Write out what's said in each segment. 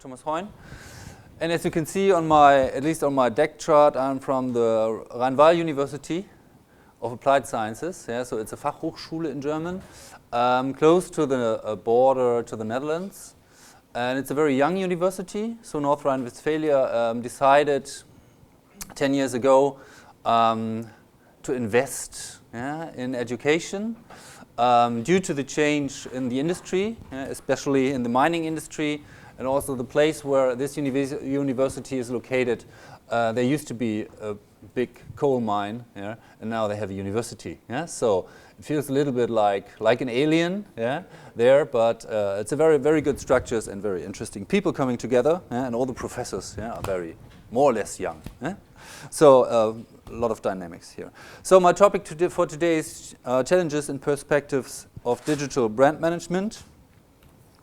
Thomas Heun. And as you can see on at least on my deck chart, I'm from the Rhein-Waal-University of Applied Sciences. Yeah, so it's a Fachhochschule in German, close to the border to the Netherlands. And it's a very young university. So North Rhine-Westphalia decided 10 years ago to invest in education due to the change in the industry, especially in the mining industry, and also the place where this university is located. There used to be a big coal mine, and now they have a university. So it feels a little bit like an alien there, but it's a very, very good structures and very interesting people coming together, and all the professors are very more or less young. So a lot of dynamics here. So my topic for today is challenges and perspectives of digital brand management.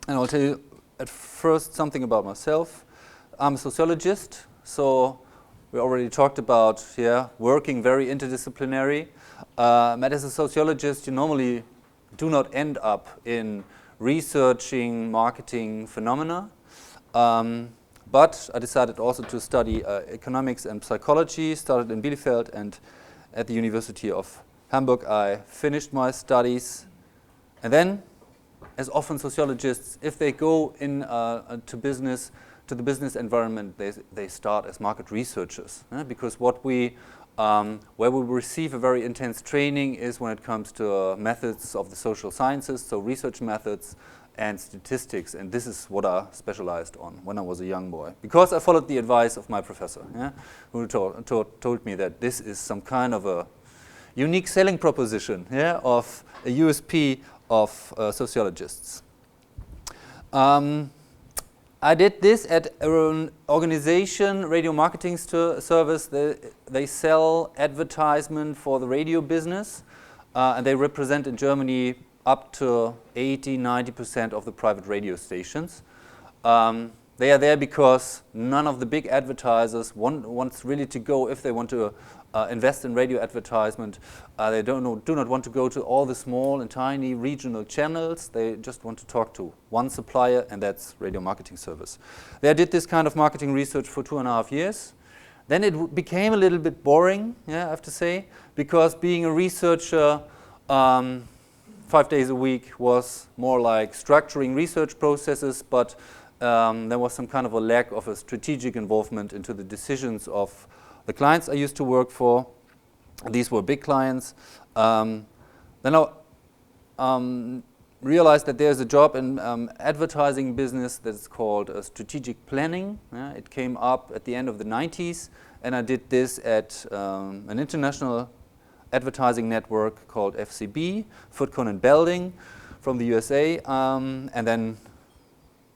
And I'll tell you at first something about myself. I'm a sociologist, so we already talked about working very interdisciplinary. And as a sociologist, you normally do not end up in researching marketing phenomena. But I decided also to study economics and psychology, started in Bielefeld, and at the University of Hamburg I finished my studies. And then, as often sociologists, if they go to the business environment, they start as market researchers. Because where we receive a very intense training is when it comes to methods of the social sciences, so research methods, and statistics, and this is what I specialized on when I was a young boy. Because I followed the advice of my professor, who told me that this is some kind of a unique selling proposition of a USP of sociologists. I did this at an organization, radio marketing service. They sell advertisement for the radio business, and they represent in Germany up to 80–90% of the private radio stations. They are there because none of the big advertisers wants really to go, if they want to invest in radio advertisement, they do not want to go to all the small and tiny regional channels. They just want to talk to one supplier, and that's radio marketing service. They did this kind of marketing research for 2.5 years. Then it became a little bit boring, I have to say, because being a researcher 5 days a week was more like structuring research processes, but there was some kind of a lack of a strategic involvement into the decisions of the clients I used to work for. These were big clients. Then I realized that there's a job in advertising business that's called strategic planning. It came up at the end of the 90s, and I did this at an international advertising network called FCB, Footcon and Belding, from the USA, and then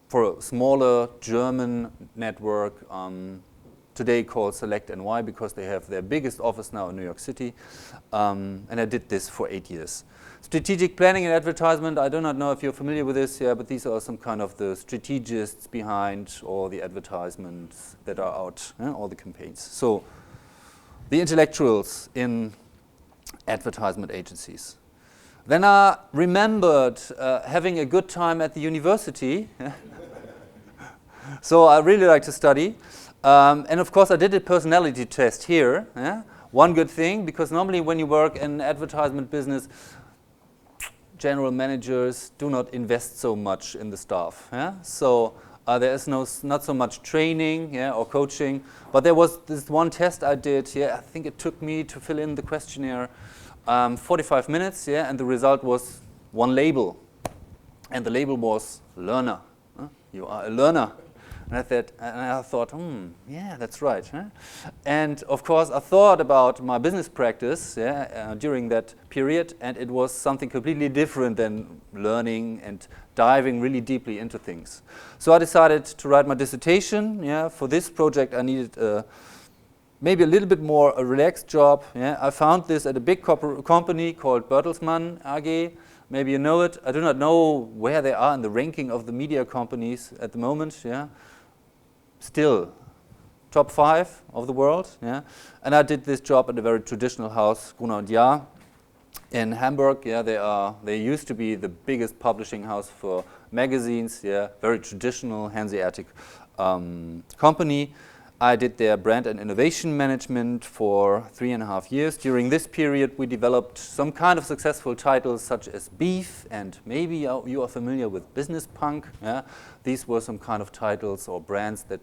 for a smaller German network, today called Select NY, because they have their biggest office now in New York City, and I did this for 8 years. Strategic planning and advertisement, I do not know if you're familiar with this, but these are some kind of the strategists behind all the advertisements that are out, all the campaigns. So the intellectuals in advertisement agencies. Then I remembered having a good time at the university. So I really like to study. And of course I did a personality test here. One good thing, because normally when you work in advertisement business, general managers do not invest so much in the staff. So there is not so much training or coaching, but there was this one test I did. I think it took me to fill in the questionnaire 45 minutes, and the result was one label, and the label was learner. You are a learner. And I thought, that's right. And of course, I thought about my business practice during that period, and it was something completely different than learning and diving really deeply into things. So I decided to write my dissertation. For this project, I needed maybe a little bit more a relaxed job. I found this at a big company called Bertelsmann AG. Maybe you know it. I do not know where they are in the ranking of the media companies at the moment. Still, top 5 of the world. And I did this job at a very traditional house, Gruner & Jahr, in Hamburg. They used to be the biggest publishing house for magazines. Very traditional, Hanseatic company. I did their brand and innovation management for 3.5 years. During this period, we developed some kind of successful titles such as Beef, and maybe you are familiar with Business Punk. Yeah? These were some kind of titles or brands that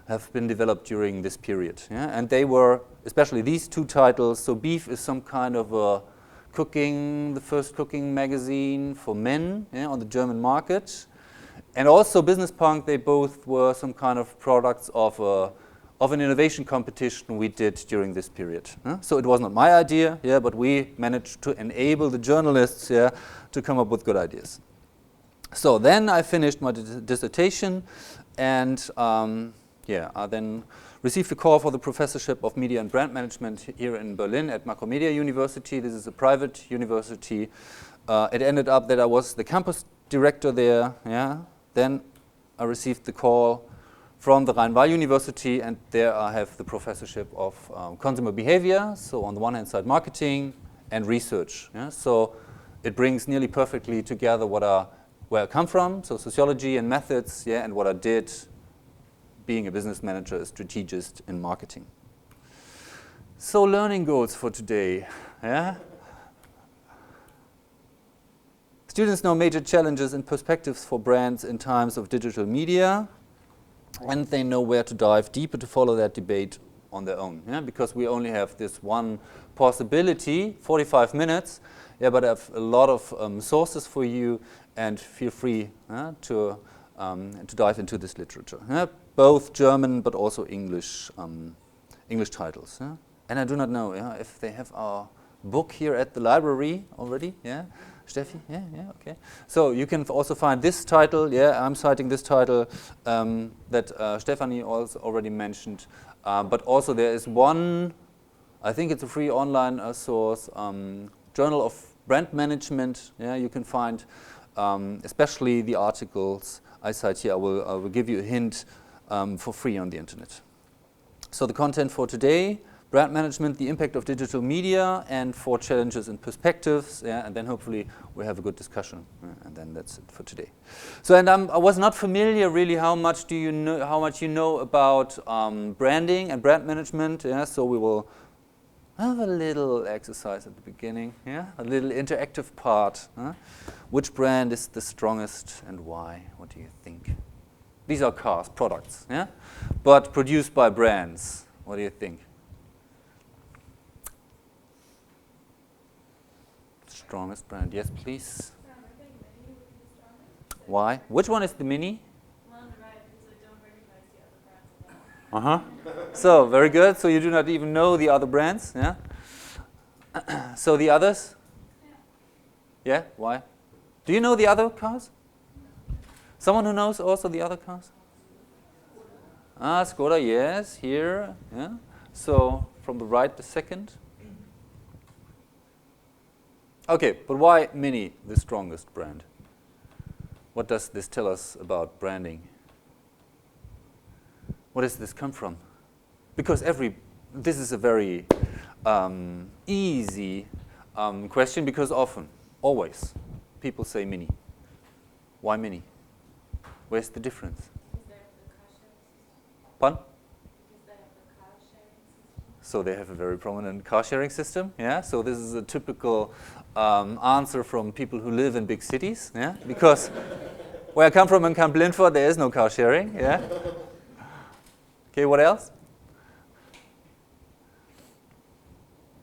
have been developed during this period. Yeah? And they were, especially these two titles, so Beef is some kind of a the first cooking magazine for men, yeah, on the German market. And also Business Punk, they both were some kind of products of an innovation competition we did during this period. So it was not my idea, yeah, but we managed to enable the journalists, yeah, to come up with good ideas. So then I finished my dissertation, and I then received a call for the Professorship of Media and Brand Management here in Berlin at Macromedia-University. This is a private university. It ended up that I was the campus director there. Yeah. Then I received the call from the Rhein-Waal-University, and there I have the Professorship of Consumer Behavior. So on the one hand side, marketing and research. Yeah? So it brings nearly perfectly together where I come from, so sociology and methods, yeah, and what I did being a business manager, a strategist in marketing. So learning goals for today. Yeah? Students know major challenges and perspectives for brands in times of digital media, and they know where to dive deeper to follow that debate on their own. Yeah? Because we only have this one possibility, 45 minutes, yeah, but I have a lot of sources for you, and feel free to dive into this literature. Yeah? Both German but also English titles. Yeah? And I do not know if they have our book here at the library already. Yeah, Steffi? Yeah, okay. So you can also find this title. Yeah, I'm citing this title that Stephanie also already mentioned. But also there is one, I think it's a free online source, Journal of Brand Management. Yeah, you can find especially the articles I cite here. I will give you a hint for free on the internet. So the content for today: brand management, the impact of digital media, and 4 challenges and perspectives. Yeah, and then hopefully we'll have a good discussion. And then that's it for today. So, and I was not familiar really how much you know about branding and brand management. Yeah, so we will have a little exercise at the beginning. Yeah, a little interactive part. Which brand is the strongest and why? What do you think? These are cars, products. Yeah, but produced by brands. What do you think? Strongest brand, yes, please. I think Mini would be the strongest. Why? Which one is the Mini? Well, on the right, because I don't recognize the other brands at all. So very good. So you do not even know the other brands, yeah? So the others? Yeah. Why? Do you know the other cars? Someone who knows also the other cars? Skoda, yes, here. Yeah. So from the right, the second. Okay, but why Mini, the strongest brand? What does this tell us about branding? Where does this come from? Because this is a very easy question, because always, people say Mini. Why Mini? Where's the difference? Because they have the car sharing system. Pardon? Because they have the car sharing system. So they have a very prominent car sharing system. Yeah. So this is a typical answer from people who live in big cities. Yeah. Because where I come from in Camp Lindford, there is no car sharing. Yeah. Okay. What else?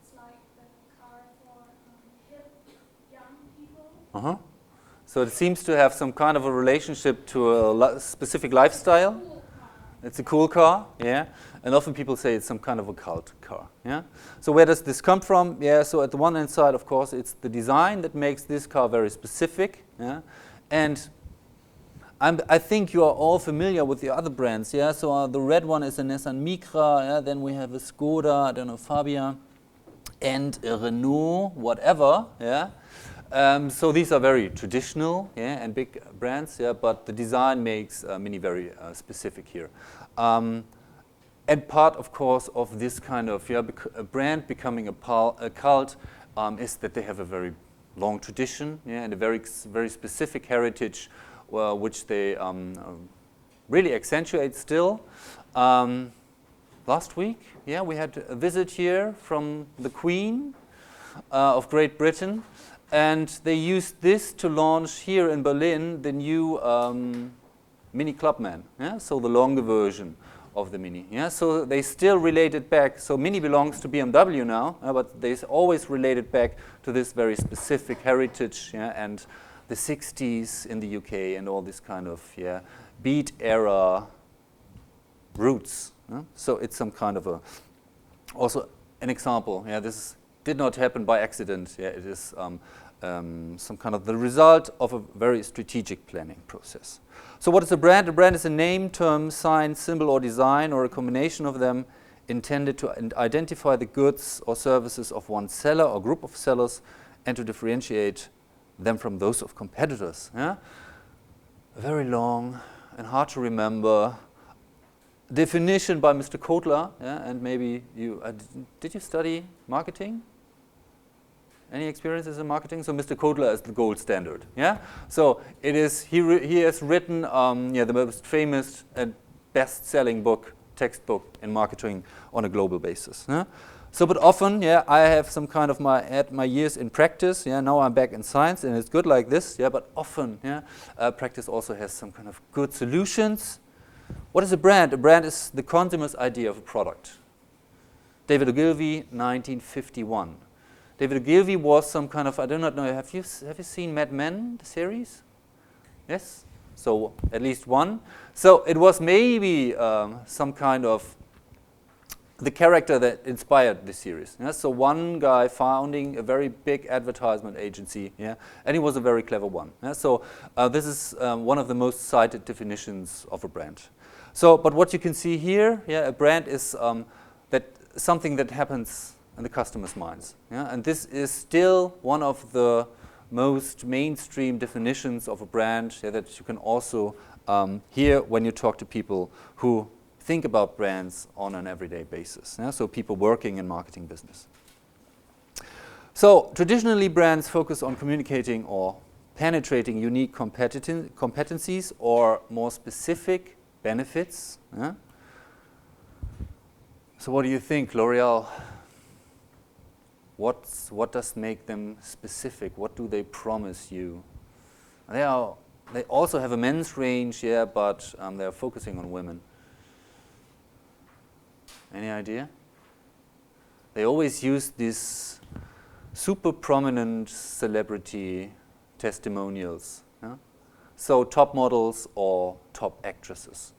It's like the car for hip young people. So it seems to have some kind of a relationship to a specific lifestyle. Cool car. It's a cool car, yeah. And often people say it's some kind of a cult car, yeah. So where does this come from? Yeah. So at the one hand side, of course, it's the design that makes this car very specific, yeah. And I think you are all familiar with the other brands, yeah. So the red one is a Nissan Micra, yeah. Then we have a Skoda, I don't know, Fabia, and a Renault, whatever, yeah. So these are very traditional, yeah, and big brands, yeah. But the design makes Mini very specific here. And part, of course, of this kind of a brand becoming a cult is that they have a very long tradition, yeah, and a very specific heritage, which they really accentuate still. Last week, yeah, we had a visit here from the Queen of Great Britain, and they used this to launch here in Berlin the new Mini Clubman, yeah? So the longer version of the Mini. Yeah? So they still relate it back. So Mini belongs to BMW now, but they always relate it back to this very specific heritage, yeah? And the 60s in the UK and all this kind of beat era roots. Yeah? So it's some kind of also an example. Yeah, this did not happen by accident. Yeah, it is some kind of the result of a very strategic planning process. So what is a brand? A brand is a name, term, sign, symbol, or design, or a combination of them intended to identify the goods or services of one seller or group of sellers and to differentiate them from those of competitors. Yeah? Very long and hard to remember definition by Mr. Kotler, yeah? And maybe you, did you study marketing? Any experiences in marketing? So Mr. Kotler is the gold standard. Yeah. So it is. He has written the most famous and best-selling textbook in marketing on a global basis. Yeah? So, but often, I have some kind of my years in practice. Yeah. Now I'm back in science, and it's good like this. Yeah. But often, practice also has some kind of good solutions. What is a brand? A brand is the consumer's idea of a product. David Ogilvy, 1951. David Ogilvy was some kind of, I do not know, have you seen Mad Men, the series? Yes? So at least one. So it was maybe some kind of the character that inspired the series. Yeah? So one guy founding a very big advertisement agency, and he was a very clever one. Yeah? So this is one of the most cited definitions of a brand. So, but what you can see here, a brand is something that happens in the customer's minds. Yeah? And this is still one of the most mainstream definitions of a brand that you can also hear when you talk to people who think about brands on an everyday basis. Yeah? So people working in marketing business. So traditionally brands focus on communicating or penetrating unique competencies or more specific benefits. Yeah? So what do you think, L'Oreal? What does make them specific? What do they promise you? They also have a men's range, but they are focusing on women. Any idea? They always use these super prominent celebrity testimonials. Yeah? So top models or top actresses.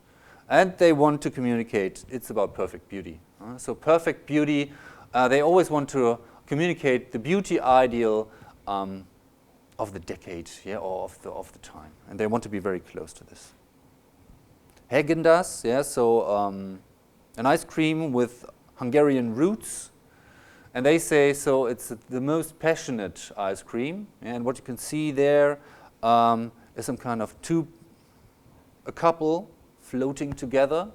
And they want to communicate it's about perfect beauty. So perfect beauty, they always want to communicate the beauty ideal of the decade, or of the time, and they want to be very close to this. Häagen-Dazs, so an ice cream with Hungarian roots, and they say so it's the most passionate ice cream, and what you can see there is some kind of a couple floating together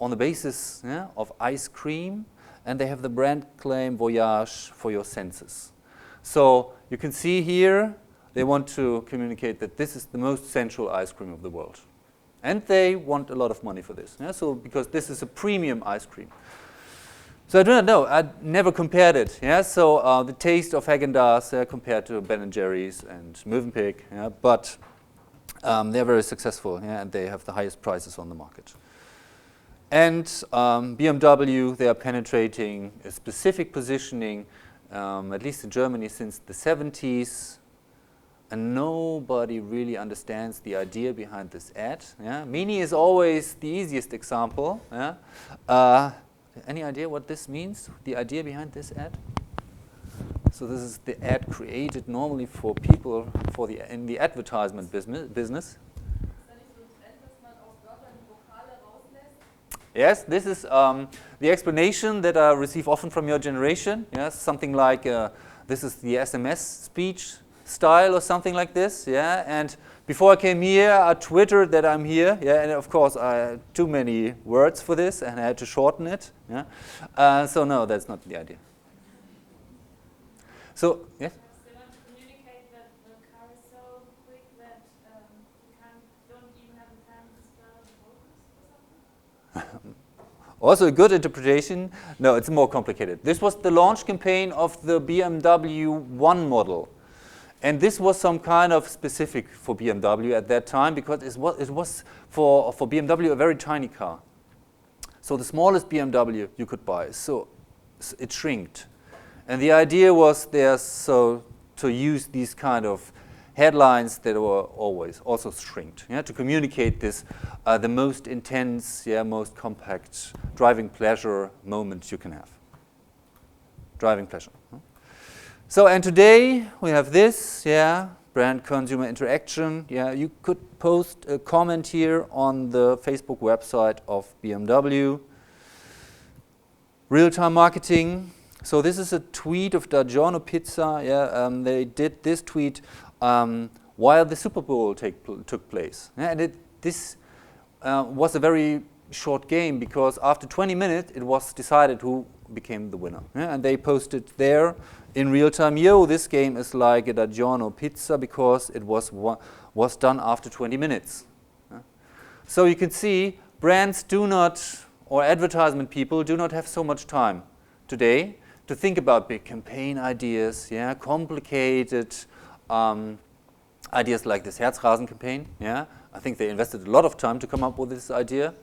on the basis of ice cream. And they have the brand claim Voyage for your senses. So you can see here, they want to communicate that this is the most sensual ice cream of the world. And they want a lot of money for this. So because this is a premium ice cream. So I do not know, I never compared it. So the taste of Häagen-Dazs compared to Ben & Jerry's and Mövenpick, but they're very successful, and they have the highest prices on the market. And BMW, they are penetrating a specific positioning, at least in Germany, since the 70s. And nobody really understands the idea behind this ad. Mini is always the easiest example. Any idea what this means, the idea behind this ad? So this is the ad created normally for people in the advertisement business. Yes, this is the explanation that I receive often from your generation. Yes, something like this is the SMS speech style or something like this. And before I came here, I twittered that I'm here. And of course I had too many words for this, and I had to shorten it. So no, that's not the idea. So yes. They want to communicate that the car is so quick that you don't even have the time to start the focus. Also a good interpretation. No, it's more complicated. This was the launch campaign of the BMW 1 model. And this was some kind of specific for BMW at that time because it was for BMW a very tiny car. So the smallest BMW you could buy. So it shrinked. And the idea was there so to use these kind of headlines that were always also shrinked, to communicate this, the most intense, most compact driving pleasure moment you can have. Driving pleasure. So, and today we have this, brand consumer interaction. You could post a comment here on the Facebook website of BMW. Real-time marketing. So this is a tweet of DiGiorno Pizza. They did this tweet while the Super Bowl took place. And this was a very short game because after 20 minutes it was decided who became the winner. And they posted there in real time, this game is like a DiGiorno Pizza because it was done after 20 minutes. So you can see brands do not, or advertisement people do not have so much time today to think about big campaign ideas, complicated ideas like this Herzrasen campaign. I think they invested a lot of time to come up with this idea.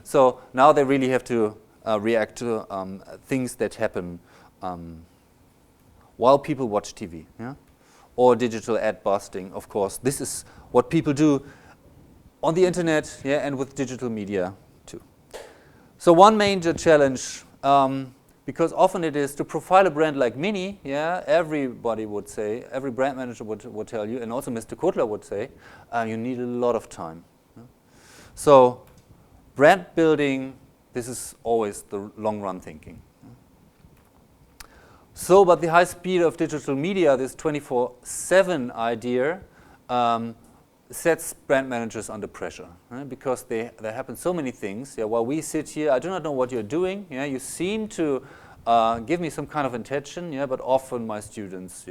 So now they really have to react to things that happen while people watch TV, or digital ad busting. Of course, this is what people do on the internet, and with digital media too. So one major challenge, because often it is to profile a brand like Mini, everybody would say, every brand manager would tell you, and also Mr. Kotler would say, you need a lot of time. So brand building, this is always the long run thinking. So, but the high speed of digital media, this 24/7 idea, sets brand managers under pressure, because there happen so many things. While we sit here, I do not know what you're doing. You seem to give me some kind of intention, but often my students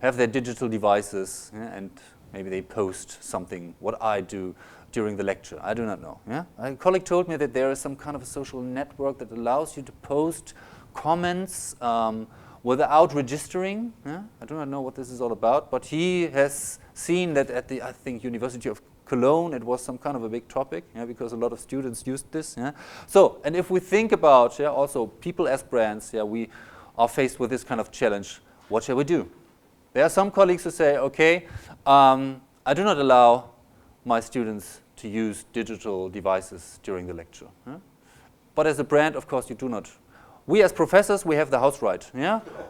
have their digital devices, and maybe they post something, what I do during the lecture. I do not know. A colleague told me that there is some kind of a social network that allows you to post comments without registering. I do not know what this is all about, but he has seen that at the, I think, University of Cologne, it was some kind of a big topic, because a lot of students used this. So, and if we think about also people as brands, we are faced with this kind of challenge. What shall we do? There are some colleagues who say, okay, I do not allow my students to use digital devices during the lecture. But as a brand, of course, you do not. We as professors, we have the house right.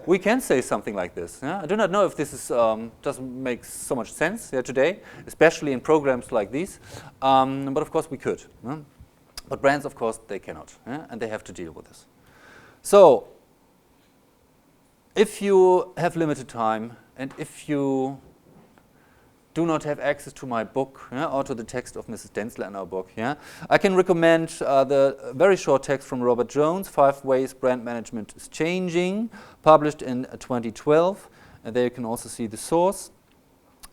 We can say something like this. I do not know if this is, doesn't make so much sense today, especially in programs like these. But of course we could. But brands, of course, they cannot, and they have to deal with this. So, if you have limited time, and if you do not have access to my book, or to the text of Mrs. Denzler in our book, I can recommend the very short text from Robert Jones, 5 Ways Brand Management is Changing, published in 2012. And there you can also see the source.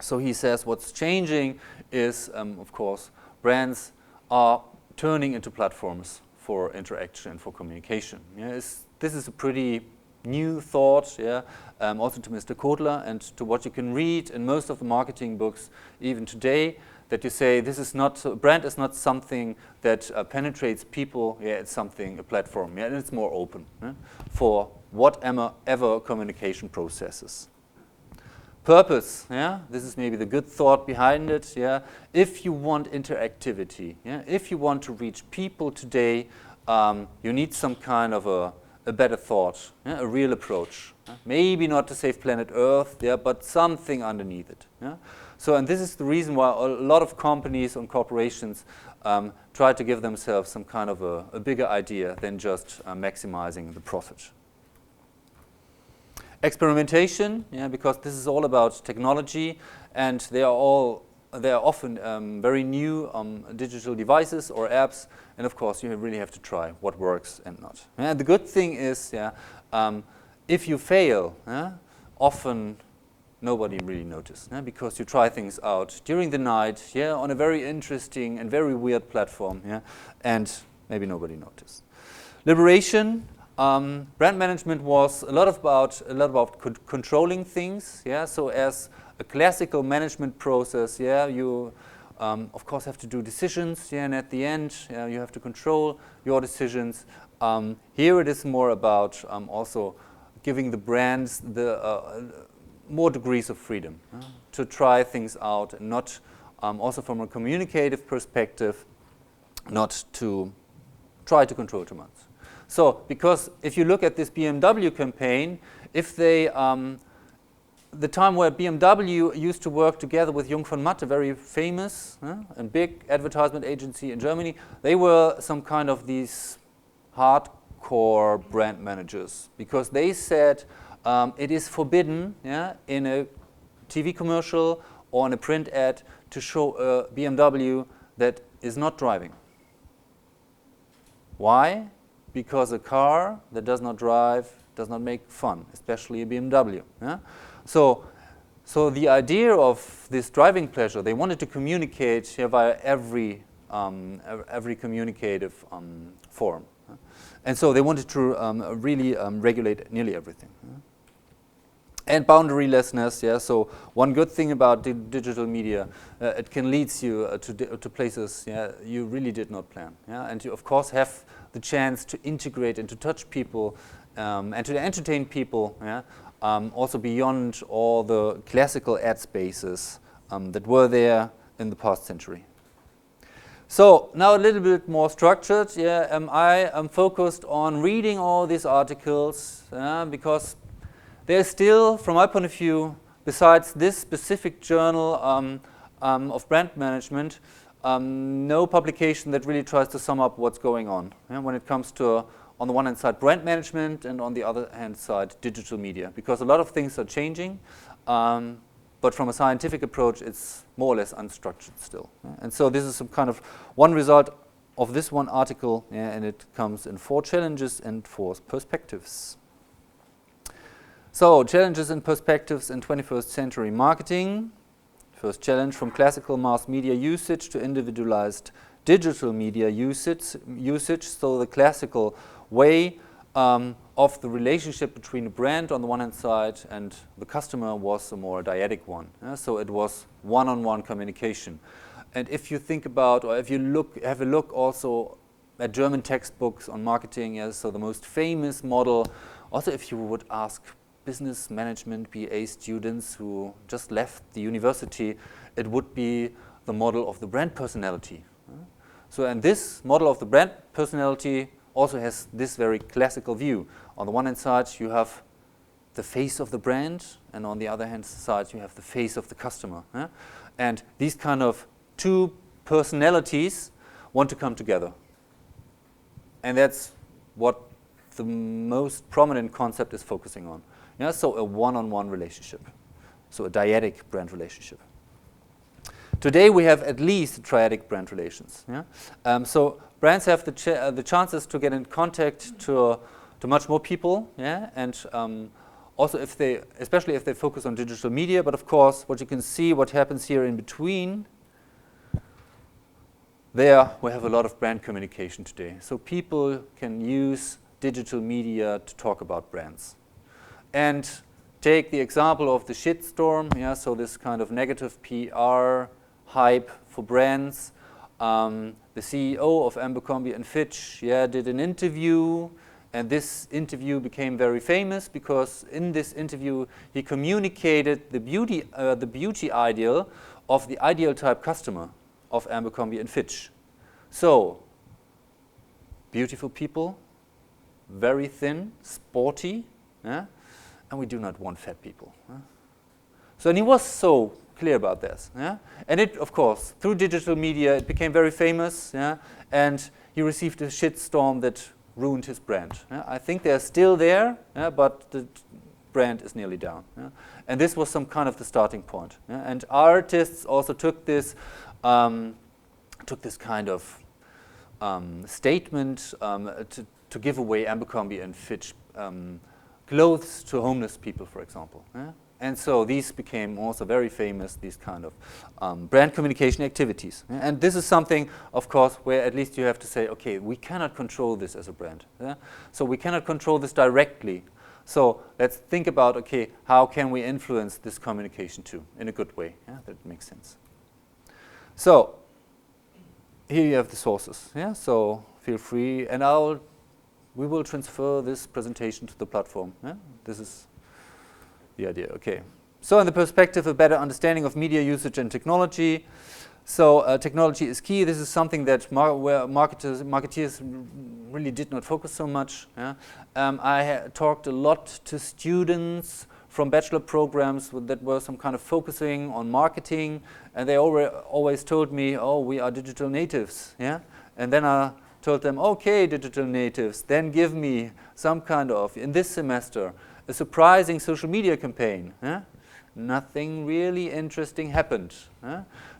So he says what's changing is, of course, brands are turning into platforms for interaction and for communication. This is a pretty new thought, also to Mr. Kotler and to what you can read in most of the marketing books, even today, that you say this is not, brand is not something that penetrates people, it's something, a platform, and it's more open for whatever communication processes. Purpose, this is maybe the good thought behind it, if you want interactivity, if you want to reach people today, you need some kind of a better thought, a real approach. Maybe not to save planet Earth, but something underneath it. So, and this is the reason why a lot of companies and corporations try to give themselves some kind of a bigger idea than just maximizing the profit. Experimentation, because this is all about technology, and they are often very new digital devices or apps, and of course you really have to try what works and not. And the good thing is, if you fail, often nobody really notices, because you try things out during the night, on a very interesting and very weird platform, and maybe nobody noticed. Liberation. Brand management was a lot about controlling things. Yeah, so as a classical management process, yeah, you of course have to do decisions. Yeah, and at the end, yeah, you have to control your decisions. Here it is more about also giving the brands the more degrees of freedom to try things out, and not also from a communicative perspective, not to try to control too much. So, because if you look at this BMW campaign, if they, the time where BMW used to work together with Jung von Matt, a very famous and big advertisement agency in Germany, they were some kind of these hardcore brand managers, because they said it is forbidden, yeah, in a TV commercial or in a print ad to show a BMW that is not driving. Why? Because a car that does not drive does not make fun, especially a BMW. Yeah? So the idea of this driving pleasure, they wanted to communicate via every communicative form. And so they wanted to really regulate nearly everything. And boundarylessness, yeah. So one good thing about digital media, it can lead you to places, yeah, you really did not plan, yeah. And you of course have the chance to integrate and to touch people and to entertain people, yeah. Also beyond all the classical ad spaces that were there in the past century. So now a little bit more structured, yeah. I am focused on reading all these articles because there's still, from my point of view, besides this specific journal of brand management, no publication that really tries to sum up what's going on when it comes to, on the one hand side, brand management, and on the other hand side, digital media. Because a lot of things are changing, but from a scientific approach, it's more or less unstructured still. And so this is some kind of one result of this one article, and it comes in 4 challenges and 4 perspectives. So, challenges and perspectives in 21st century marketing. First challenge: from classical mass media usage to individualized digital media usage. So the classical way of the relationship between a brand on the one hand side and the customer was a more dyadic one. So it was one-on-one communication. And if you think about, or if you have a look also at German textbooks on marketing, so the most famous model, also if you would ask business management BA students who just left the university, it would be the model of the brand personality. So, and this model of the brand personality also has this very classical view. On the one hand side, you have the face of the brand, and on the other hand side, you have the face of the customer. And these kind of 2 personalities want to come together. And that's what the most prominent concept is focusing on. Yeah, so a one-on-one relationship, so a dyadic brand relationship. Today we have at least triadic brand relations. Yeah? So brands have the chances to get in contact to much more people, yeah, and also especially if they focus on digital media. But of course, what you can see, what happens here in between, there we have a lot of brand communication today. So people can use digital media to talk about brands. And take the example of the shitstorm, yeah, so this kind of negative PR hype for brands. The CEO of Abercrombie & Fitch, yeah, did an interview, and this interview became very famous because in this interview he communicated the beauty ideal of the ideal type customer of Abercrombie & Fitch. So, beautiful people, very thin, sporty, yeah? And we do not want fat people. So, and he was so clear about this. Yeah? And it, of course, through digital media, it became very famous, yeah? And he received a shitstorm that ruined his brand. Yeah? I think they're still there, yeah? But the brand is nearly down. Yeah? And this was some kind of the starting point. Yeah? And artists also took this kind of statement to give away Abercrombie & Fitch clothes to homeless people, for example. Yeah? And so these became also very famous, these kind of brand communication activities. And this is something, of course, where at least you have to say, okay, we cannot control this as a brand. So we cannot control this directly. So let's think about, okay, how can we influence this communication too, in a good way? Yeah, that makes sense. So here you have the sources. Yeah, so feel free, and we will transfer this presentation to the platform. Yeah? This is the idea. Okay. So in the perspective of better understanding of media usage and technology. So technology is key. This is something that where marketeers really did not focus so much. Yeah? I talked a lot to students from bachelor programs that were some kind of focusing on marketing, and they always told me, oh, we are digital natives. Yeah? And then I told them, okay, digital natives, then give me some kind of, in this semester, a surprising social media campaign. Yeah? Nothing really interesting happened.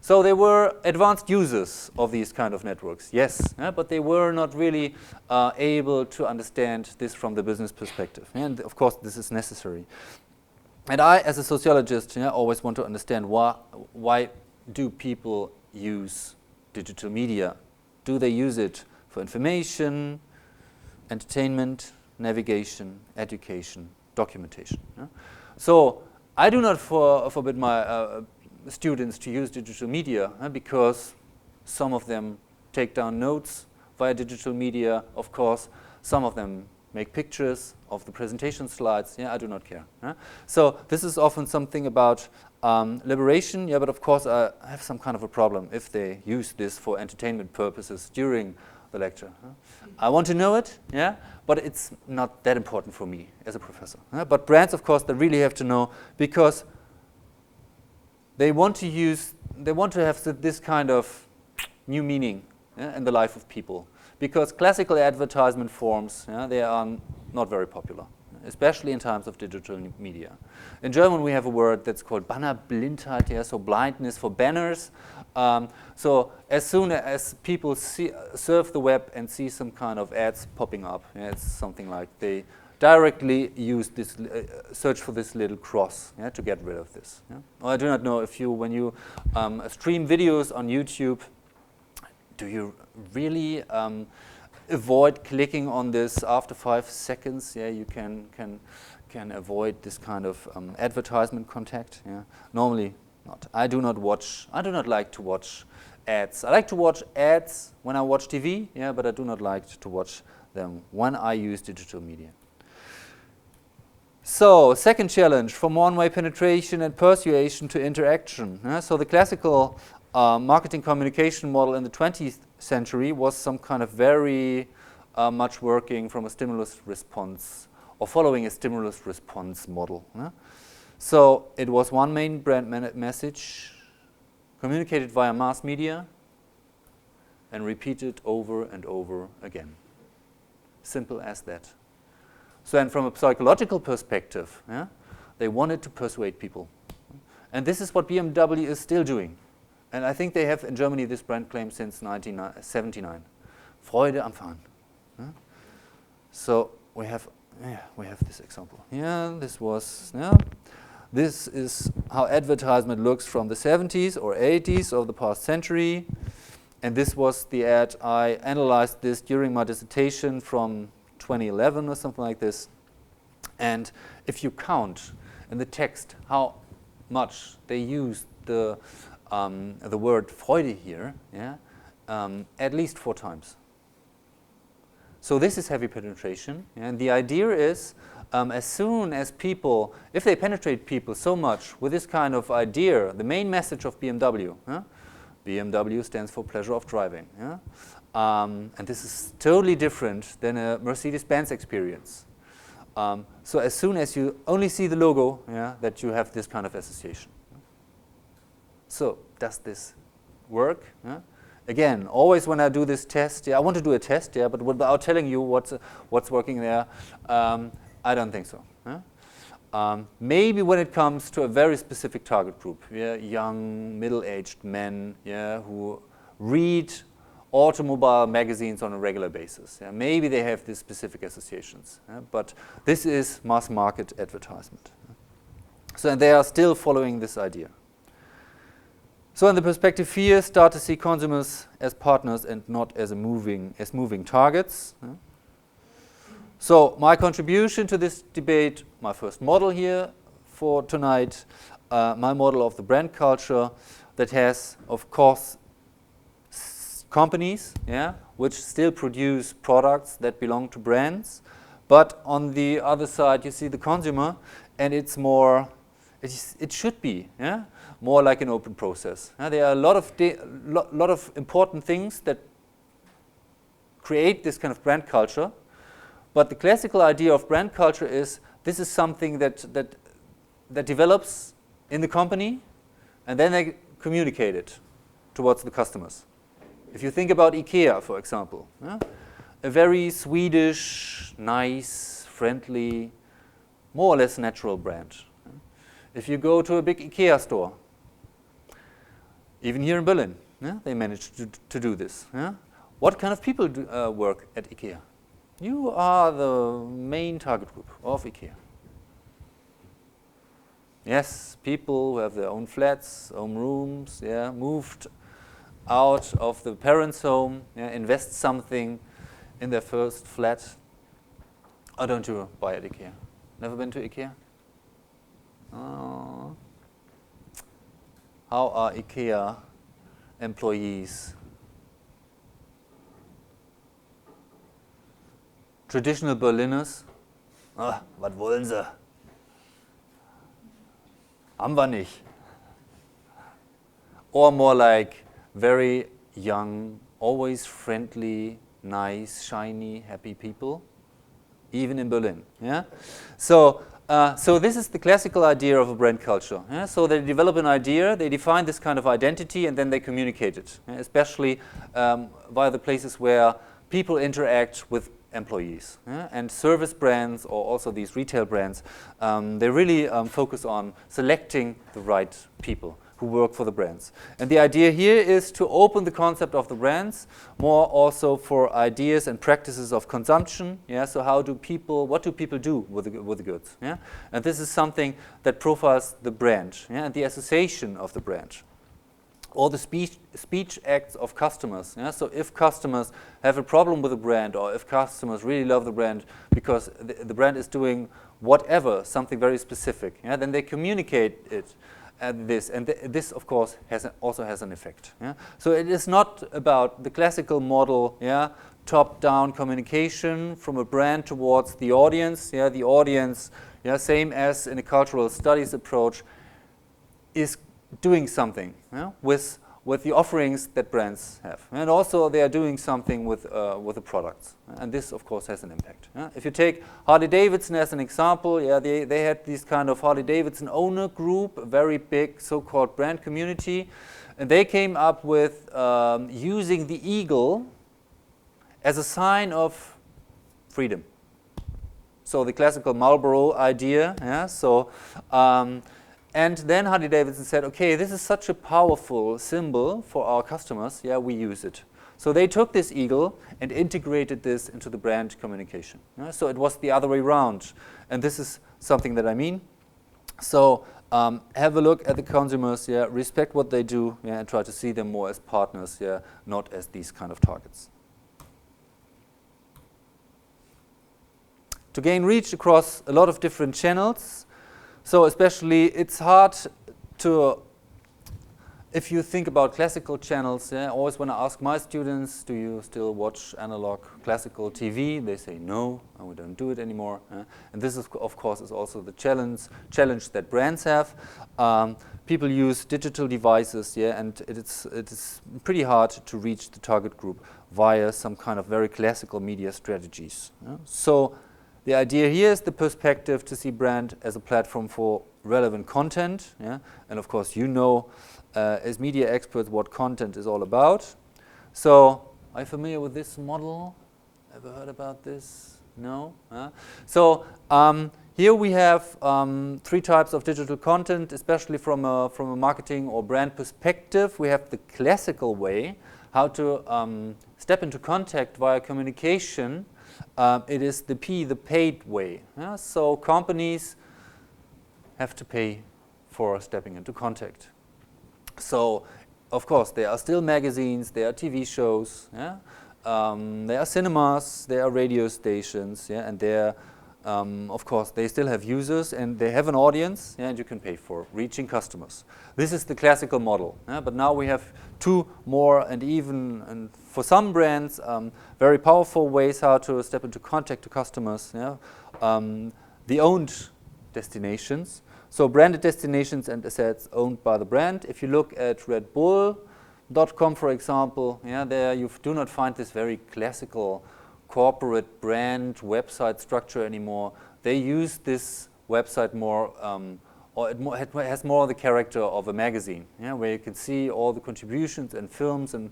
So they were advanced users of these kind of networks, yes, but they were not really able to understand this from the business perspective. And of course, this is necessary. And I, as a sociologist, always want to understand why do people use digital media? Do they use it for information, entertainment, navigation, education, documentation? So I do not forbid my students to use digital media because some of them take down notes via digital media, of course. Some of them make pictures of the presentation slides. Yeah, I do not care. So this is often something about liberation. Yeah, but of course I have some kind of a problem if they use this for entertainment purposes during the lecture. I want to know it, yeah, but it's not that important for me as a professor. But brands, of course, they really have to know because they want to have this kind of new meaning in the life of people. Because classical advertisement forms, they are not very popular, especially in times of digital media. In German, we have a word that's called Bannerblindheit, yeah, so blindness for banners. So as soon as people surf the web and see some kind of ads popping up, yeah, it's something like they directly use this, search for this little cross, yeah, to get rid of this. Yeah? Well, I do not know if when you stream videos on YouTube, do you really avoid clicking on this after 5 seconds? Yeah, you can avoid this kind of advertisement contact. Yeah, normally not. I do not like to watch ads. I like to watch ads when I watch TV. Yeah, but I do not like to watch them when I use digital media. So, second challenge, from one-way penetration and persuasion to interaction. So the classical marketing communication model in the 20th century was some kind of very much working from a stimulus response or following a stimulus response model. So it was one main brand message communicated via mass media and repeated over and over again. Simple as that. So, and from a psychological perspective, they wanted to persuade people. And this is what BMW is still doing. And I think they have in Germany this brand claim since 1979. Freude am Fahren. So we have this example. Yeah, this is how advertisement looks from the 70s or 80s of the past century. And this was the ad. I analyzed this during my dissertation from 2011 or something like this. And if you count in the text how much they use the word Freude here, yeah, at least 4 times. So this is heavy penetration, and the idea is as soon as people, if they penetrate people so much with this kind of idea, the main message of BMW, BMW stands for pleasure of driving, yeah? And this is totally different than a Mercedes-Benz experience. So as soon as you only see the logo, yeah, that you have this kind of association. So does this work? Yeah? Again, always when I do this test, I want to do a test, but without telling you what's working there, I don't think so. Maybe when it comes to a very specific target group, young, middle-aged men, who read automobile magazines on a regular basis. Maybe they have these specific associations, but this is mass market advertisement. So and they are still following this idea. So in the perspective here, start to see consumers as partners and not as moving targets. So my contribution to this debate, my first model here for tonight, my model of the brand culture that has, of course, companies, which still produce products that belong to brands. But on the other side, you see the consumer, and it's more, it should be, more like an open process. There are a lot of important things that create this kind of brand culture. But the classical idea of brand culture is this is something that develops in the company, and then they communicate it towards the customers. If you think about IKEA, for example, a very Swedish, nice, friendly, more or less natural brand. If you go to a big IKEA store, even here in Berlin, they managed to do this. What kind of people work at IKEA? You are the main target group of IKEA. Yes, people who have their own flats, own rooms, moved out of the parents' home, invest something in their first flat. Or don't you buy at IKEA? Never been to IKEA? Oh. How are IKEA employees? Traditional Berliners? Was wollen Sie? Haben wir nicht. Or more like very young, always friendly, nice, shiny, happy people, even in Berlin. So this is the classical idea of a brand culture. So they develop an idea, they define this kind of identity, and then they communicate it, especially via the places where people interact with employees. And service brands, or also these retail brands, they really focus on selecting the right people who work for the brands. And the idea here is to open the concept of the brands more also for ideas and practices of consumption. So what do people do with the goods? And this is something that profiles the brand, and the association of the brand. Or the speech acts of customers. So if customers have a problem with the brand, or if customers really love the brand because the brand is doing whatever, something very specific, then they communicate it. This of course also has an effect. So it is not about the classical model, top-down communication from a brand towards the audience. The audience, same as in a cultural studies approach, is doing something with the offerings that brands have, and also they are doing something with the products, and this of course has an impact. If you take Harley-Davidson as an example, they had this kind of Harley-Davidson owner group, a very big so-called brand community, and they came up with using the eagle as a sign of freedom. So the classical Marlboro idea, and then Harley-Davidson said, okay, this is such a powerful symbol for our customers, we use it. So they took this eagle and integrated this into the brand communication. So it was the other way around. And this is something that I mean. So have a look at the consumers, respect what they do, and try to see them more as partners, not as these kind of targets. To gain reach across a lot of different channels. So especially it's hard to, if you think about classical channels, always when I ask my students, do you still watch analog classical TV? They say no, and we don't do it anymore. And this is, of course, is also the challenge that brands have. People use digital devices, and it is pretty hard to reach the target group via some kind of very classical media strategies. So the idea here is the perspective to see brand as a platform for relevant content. And of course, as media experts, what content is all about. So, are you familiar with this model? Ever heard about this? No? So, here we have 3 types of digital content, especially from a marketing or brand perspective. We have the classical way, how to step into contact via communication. It is the paid way. So companies have to pay for stepping into contact. So, of course, there are still magazines, there are TV shows, yeah? There are cinemas, there are radio stations, yeah? And there, of course, they still have users and they have an audience, yeah? And you can pay for reaching customers. This is the classical model, yeah? But now we have two more and for some brands, very powerful ways how to step into contact to customers, yeah? The owned destinations. So branded destinations and assets owned by the brand. If you look at redbull.com, for example, yeah, there you do not find this very classical corporate brand website structure anymore. They use this website more, or it has more the character of a magazine, yeah, where you can see all the contributions and films and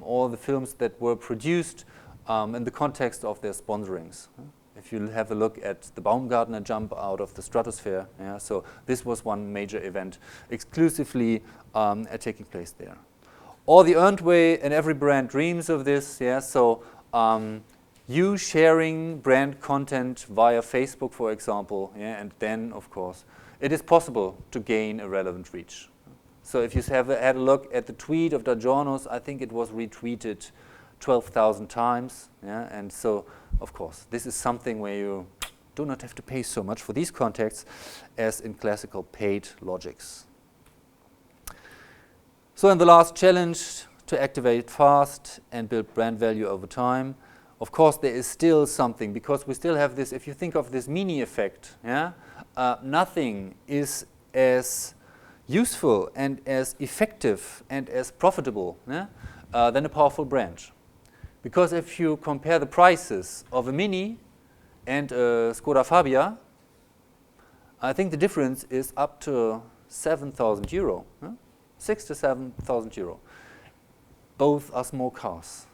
all the films that were produced in the context of their sponsorings. If you have a look at the Baumgartner jump out of the stratosphere, yeah, so this was one major event exclusively taking place there. Or the earned way, and every brand dreams of this, yeah, so you sharing brand content via Facebook, for example, yeah, and then, of course, it is possible to gain a relevant reach. So if you have had a look at the tweet of Dajonos, I think it was retweeted 12,000 times, yeah, and so, of course, this is something where you do not have to pay so much for these contacts as in classical paid logics. So in the last challenge, to activate fast and build brand value over time, of course there is still something, because we still have this, if you think of this mini effect, yeah, nothing is as useful and as effective and as profitable, yeah, than a powerful brand. Because if you compare the prices of a Mini and a Skoda Fabia, I think the difference is up to 7,000 euro, 6,000 to 7,000 euro. Both are small cars.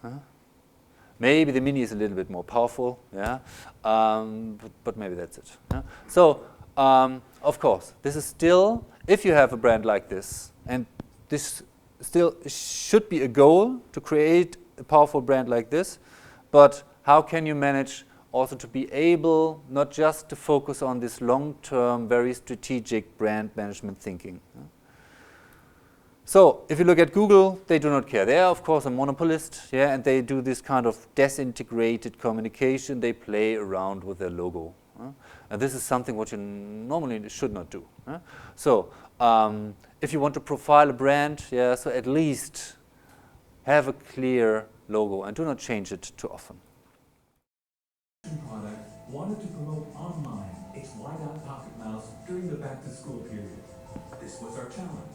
Maybe the Mini is a little bit more powerful, yeah, but maybe that's it. Yeah? So, of course, this is still, if you have a brand like this, and this still should be a goal to create a powerful brand like this, but how can you manage also to be able not just to focus on this long-term, very strategic brand management thinking? So if you look at Google, they do not care. They are, of course, a monopolist, yeah, and they do this kind of disintegrated communication. They play around with their logo. And this is something what you normally should not do. So if you want to profile a brand, yeah, so at least have a clear logo and do not change it too often. Product wanted to promote online its wide-out pocket mouse during the back-to-school period. This was our challenge.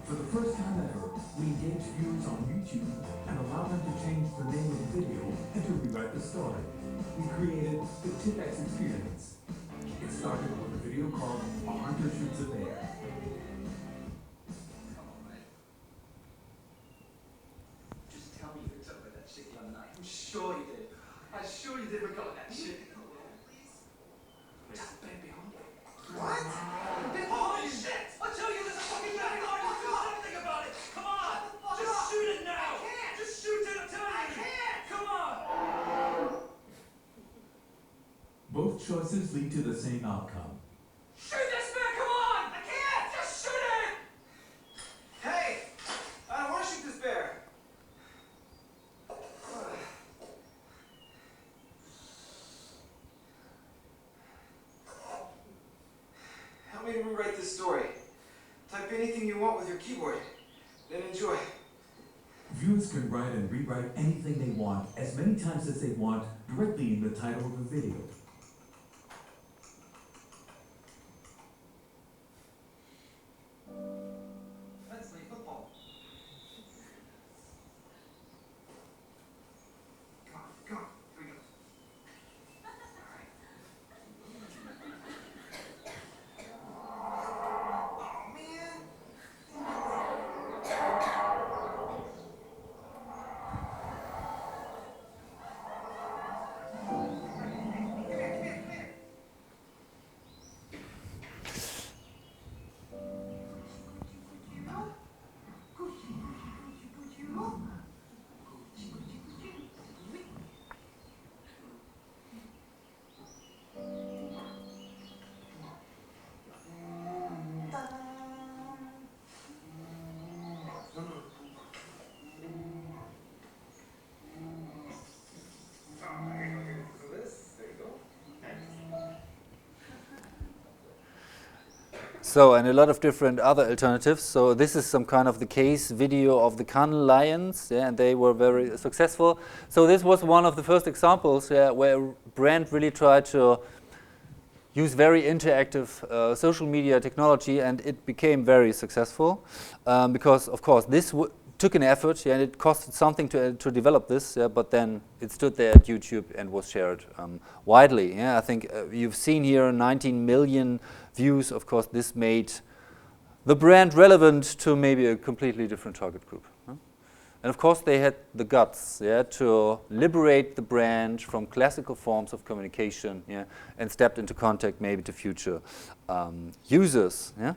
For the first time ever, we engaged viewers on YouTube and allowed them to change the name of the video and to rewrite the story. We created the TipX experience. It started with a video called A Hunter Shoots a Bear. Just tell me you took with that shit the other night. I'm sure you did. I'm sure you did regard that shit. Please. Just baby on. What? Holy shit! I'll tell you there's a fucking baby on. Do something about it. Come on. Just shoot it now. I can't. Just shoot it. I'm telling you. I can't. Come on. Both choices lead to the same outcome. Shoot this man! Come on! I can't! Just shoot it! Hey! I don't want to shoot this bear! Help me to rewrite this story. Type anything you want with your keyboard. Then enjoy. Viewers can write and rewrite anything they want as many times as they want directly in the title of the video. Let's play football. Come on, come on. Here we go. Oh, man. So, and a lot of different other alternatives. So this is some kind of the case video of the Cannes Lions, yeah, and they were very successful. So this was one of the first examples, yeah, where a brand really tried to use very interactive social media technology, and it became very successful because, of course, this took an effort, yeah, and it costed something to develop this, yeah, but then it stood there at YouTube and was shared widely. Yeah, I think you've seen here 19 million views. Of course, this made the brand relevant to maybe a completely different target group. Huh? And of course, they had the guts, yeah, to liberate the brand from classical forms of communication, yeah, and stepped into contact maybe to future users. Yeah.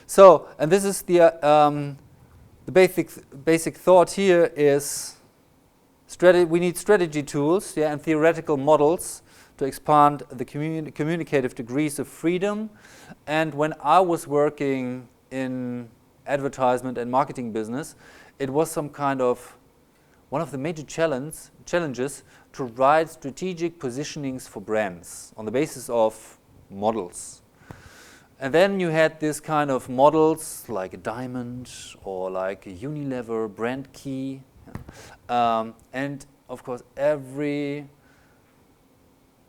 So, and this is the basic thought here is we need strategy tools, yeah, and theoretical models to expand the communicative degrees of freedom. And when I was working in advertisement and marketing business, it was some kind of one of the major challenges to write strategic positionings for brands on the basis of models. And then you had this kind of models like a diamond or like a Unilever brand key. And of course, every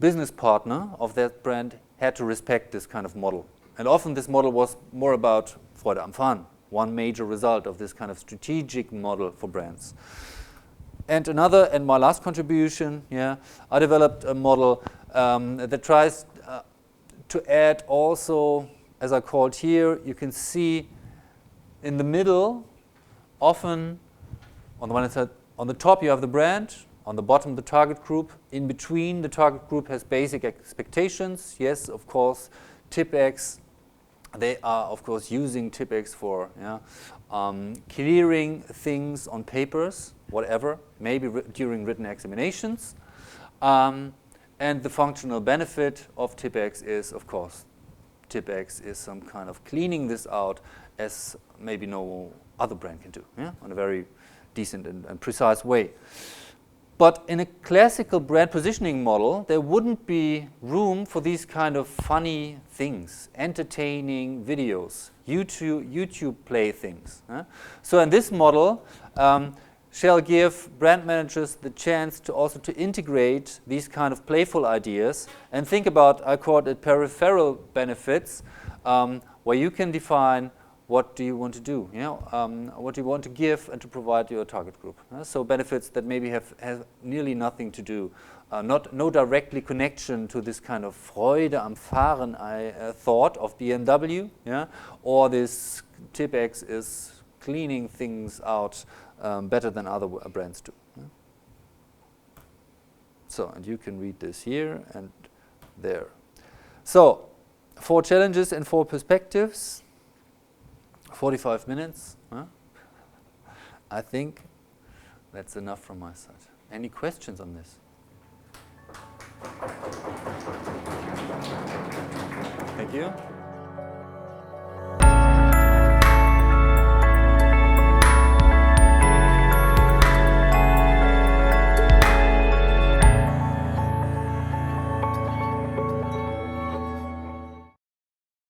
business partner of that brand had to respect this kind of model. And often this model was more about Freude am Fahren, one major result of this kind of strategic model for brands. And my last contribution, yeah, I developed a model that tries to add also, as I called here, you can see in the middle, often on the one side, on the top you have the brand, on the bottom the target group. In between, the target group has basic expectations. Yes, of course, TipX, they are of course using TipX for clearing things on papers, whatever, maybe during written examinations. And the functional benefit of TipX is, of course, TipX is some kind of cleaning this out as maybe no other brand can do, yeah, on a very decent and precise way. But in a classical brand positioning model, there wouldn't be room for these kind of funny things, entertaining videos, YouTube play things. Huh? So in this model, shall give brand managers the chance to also to integrate these kind of playful ideas and think about, I call it peripheral benefits, where you can define what do you want to do, what do you want to give and to provide your target group. So benefits that maybe have nearly nothing to do, no directly connection to this kind of Freude am Fahren thought of BMW, yeah, or this TipX is cleaning things out better than other brands do. Yeah. So, and you can read this here and there. So, 4 challenges and 4 perspectives. 45 minutes. Huh? I think that's enough from my side. Any questions on this? Thank you.